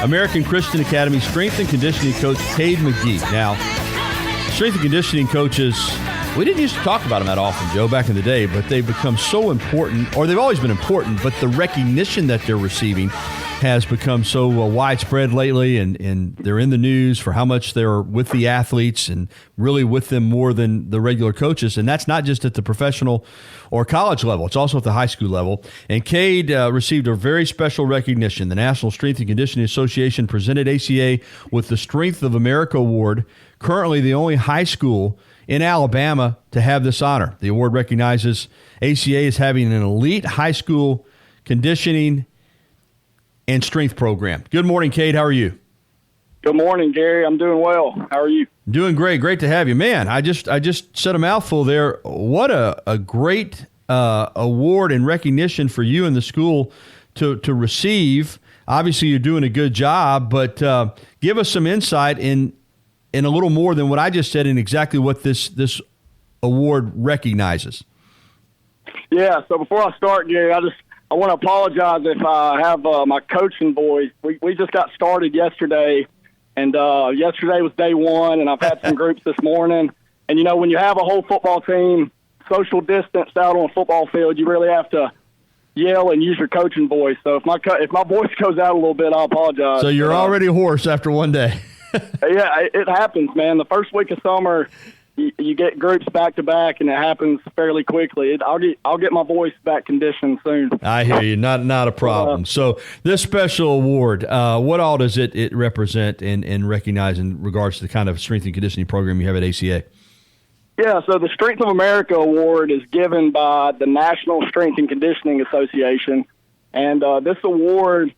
American Christian Academy strength and conditioning coach Kade McGee. Now, strength and conditioning coaches, we didn't used to talk about them that often, Joe, back in the day, but they've become so important, or they've always been important, but the recognition that they're receiving has become so widespread lately, and they're in the news for how much they're with the athletes and really with them more than the regular coaches. And that's not just at the professional or college level. It's also at the high school level. And Kade received a very special recognition. The National Strength and Conditioning Association presented ACA with the Strength of America Award, currently the only high school in Alabama to have this honor. The award recognizes ACA as having an elite high school conditioning and strength program. Good morning, Kade. How are you? Good morning, Gary. I'm doing well. How are you? Doing great. Great to have you. Man, I just said a mouthful there. What a great award and recognition for you and the school to receive. Obviously, you're doing a good job, but give us some insight in a little more than what I just said in exactly what this award recognizes. Yeah, so before I start, Gary, I want to apologize if I have my coaching voice. We just got started yesterday, and yesterday was day one, and I've had some groups this morning. And, when you have a whole football team social distance out on a football field, you really have to yell and use your coaching voice. So if my voice goes out a little bit, I apologize. So you're already hoarse after one day. Yeah, it happens, man. The first week of summer, you get groups back to back, and it happens fairly quickly. I'll get my voice back conditioned soon. I hear you. Not a problem. So this special award, what all does it represent and recognize in regards to the kind of strength and conditioning program you have at ACA? Yeah, so the Strength of America Award is given by the National Strength and Conditioning Association, and this award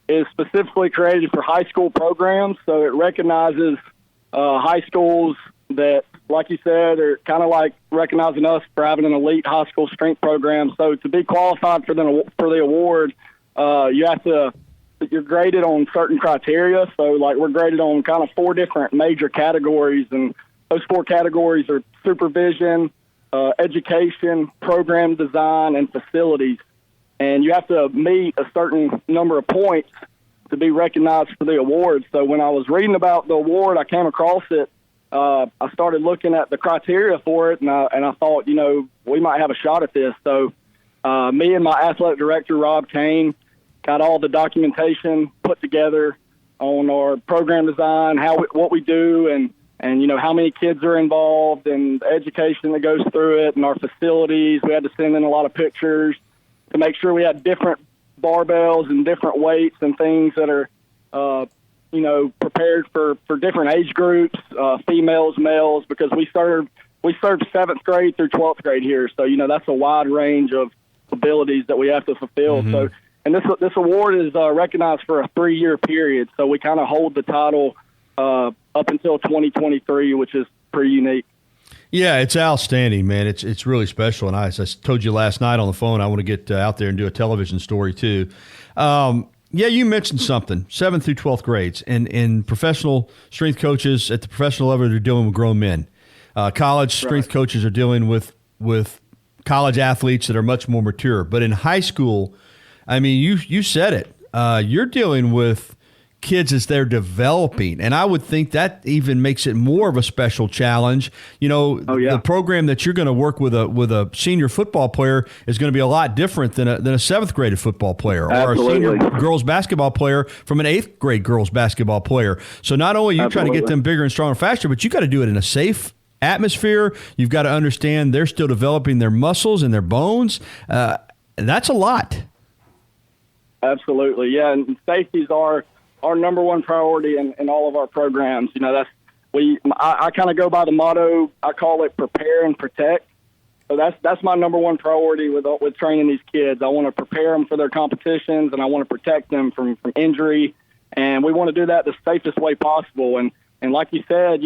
is specifically created for high school programs. So it recognizes high schools that, like you said, are kind of like recognizing us for having an elite high school strength program. So to be qualified for the award, you're graded on certain criteria. So like we're graded on kind of 4 different major categories, and those 4 categories are supervision, education, program design, and facilities. And you have to meet a certain number of points to be recognized for the award. So when I was reading about the award, I came across it. I started looking at the criteria for it, and I thought, we might have a shot at this. So me and my athletic director, Rob Kane, got all the documentation put together on our program design, what we do, and how many kids are involved, and the education that goes through it, and our facilities. We had to send in a lot of pictures to make sure we had different barbells and different weights and things that are, prepared for different age groups, females, males, because we serve 7th grade through 12th grade here. So, that's a wide range of abilities that we have to fulfill. Mm-hmm. So, and this award is recognized for a 3-year period. So we kind of hold the title up until 2023, which is pretty unique. Yeah, it's outstanding, man. It's really special. And as I told you last night on the phone, I want to get out there and do a television story too. Yeah, you mentioned something, 7th through 12th grades. And professional strength coaches at the professional level are dealing with grown men. College strength coaches are dealing with college athletes that are much more mature. But in high school, I mean, you said it. You're dealing with kids as they're developing, and I would think that even makes it more of a special challenge. The program that you're going to work with a senior football player is going to be a lot different than a 7th grade football player. Absolutely. Or a senior girls basketball player from an 8th grade girls basketball player. So not only are you trying to get them bigger and stronger and faster, but you got to do it in a safe atmosphere. You've got to understand they're still developing their muscles and their bones. That's a lot. Absolutely, yeah, and safeties are our number one priority in all of our programs. I kind of go by the motto. I call it prepare and protect. So that's my number one priority with training these kids. I want to prepare them for their competitions, and I want to protect them from injury. And we want to do that the safest way possible. And like you said,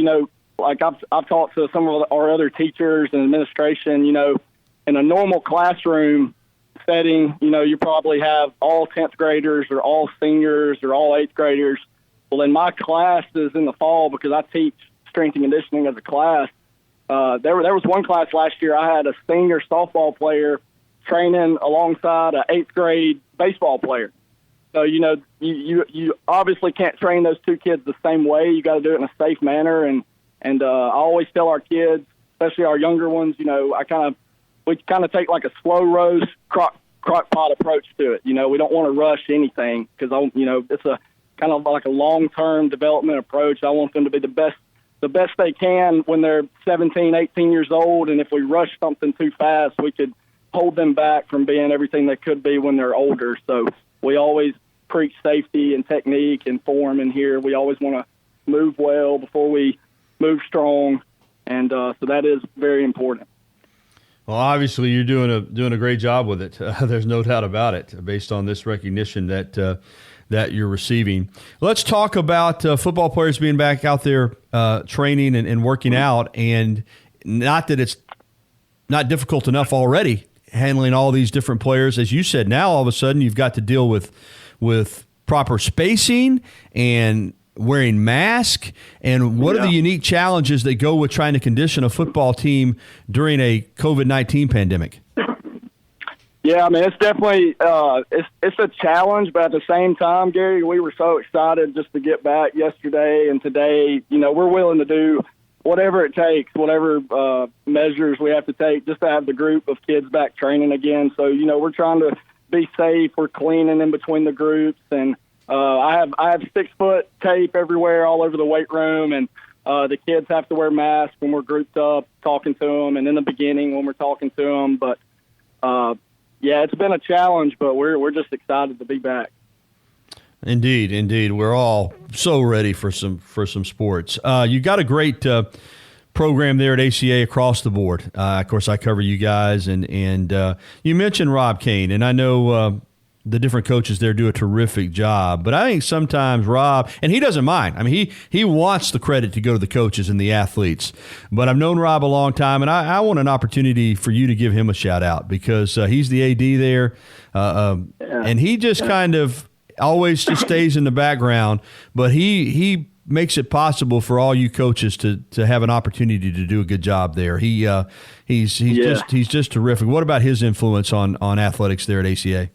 like I've talked to some of our other teachers and administration. In a normal classroom setting, you probably have all 10th graders or all seniors or all 8th graders. Well, in my classes in the fall, because I teach strength and conditioning as a class, there was one class last year I had a senior softball player training alongside an 8th grade baseball player. So, you obviously can't train those two kids the same way. You got to do it in a safe manner. And I always tell our kids, especially our younger ones, we kind of take like a slow roast crock pot approach to it. We don't want to rush anything because, it's a kind of like a long-term development approach. I want them to be the best they can when they're 17, 18 years old. And if we rush something too fast, we could hold them back from being everything they could be when they're older. So we always preach safety and technique and form in here. We always want to move well before we move strong. And so that is very important. Well, obviously you're doing a great job with it. There's no doubt about it, based on this recognition that you're receiving. Let's talk about football players being back out there training and working out, and not that it's not difficult enough already handling all these different players. As you said, now all of a sudden you've got to deal with proper spacing and wearing masks, and what are the unique challenges that go with trying to condition a football team during a COVID-19 pandemic? Yeah, I mean, it's definitely it's a challenge, but at the same time, Gary, we were so excited just to get back yesterday and today. We're willing to do whatever it takes, whatever measures we have to take just to have the group of kids back training again. So, we're trying to be safe. We're cleaning in between the groups, and I have 6-foot tape everywhere, all over the weight room, and the kids have to wear masks when we're grouped up talking to them, and in the beginning when we're talking to them. But yeah, it's been a challenge, but we're just excited to be back. Indeed, we're all so ready for some sports. You got a great program there at ACA across the board. Of course, I cover you guys, and you mentioned Rob Kane, and I know the different coaches there do a terrific job. But I think sometimes Rob, and he doesn't mind. I mean, he wants the credit to go to the coaches and the athletes. But I've known Rob a long time, and I want an opportunity for you to give him a shout out, because he's the AD there, and he just kind of always just stays in the background. But he makes it possible for all you coaches to have an opportunity to do a good job there. He's just terrific. What about his influence on athletics there at ACA?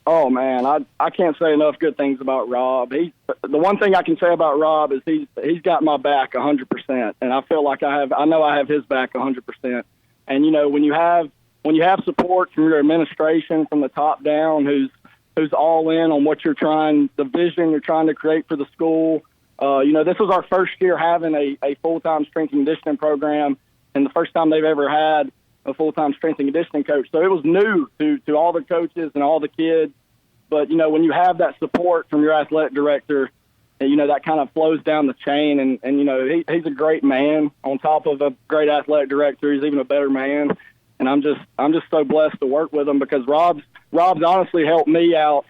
Oh man, I can't say enough good things about Rob. The one thing I can say about Rob is he's got my back 100%, and I feel like I know I have his back 100%. And when you have support from your administration from the top down, who's all in on what the vision you're trying to create for the school. This was our first year having a full-time strength and conditioning program, and the first time they've ever had a full-time strength and conditioning coach. So it was new to all the coaches and all the kids. But, when you have that support from your athletic director, that kind of flows down the chain. And he's a great man. On top of a great athletic director, he's even a better man. And I'm just so blessed to work with him, because Rob's honestly helped me out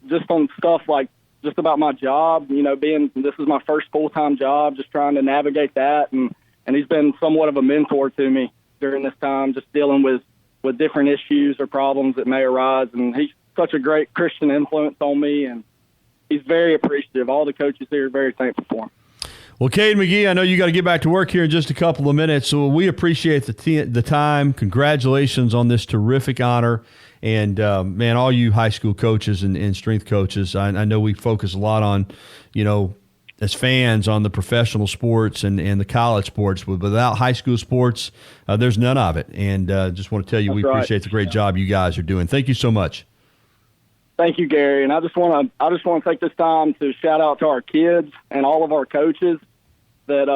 just on stuff like just about my job, this is my first full-time job, just trying to navigate that. And he's been somewhat of a mentor to me during this time, just dealing with different issues or problems that may arise. And he's such a great Christian influence on me, and he's very appreciative. All the coaches here are very thankful for him. Well, Kade McGee, I know you got to get back to work here in just a couple of minutes, so we appreciate the time. Congratulations on this terrific honor. And, man, all you high school coaches and strength coaches, I know we focus a lot on, as fans, on the professional sports and the college sports. But without high school sports, there's none of it. And just want to tell you, we appreciate the great job you guys are doing. Thank you so much. Thank you, Gary. And I just want to take this time to shout out to our kids and all of our coaches that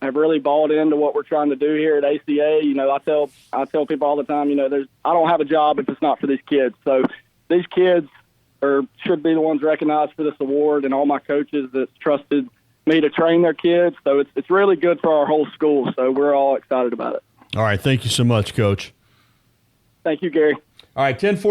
have really bought into what we're trying to do here at ACA. I tell people all the time, I don't have a job if it's not for these kids. So these kids should be the ones recognized for this award, and all my coaches that's trusted me to train their kids. So it's really good for our whole school. So we're all excited about it. All right. Thank you so much, Coach. Thank you, Gary. All right, 10:40.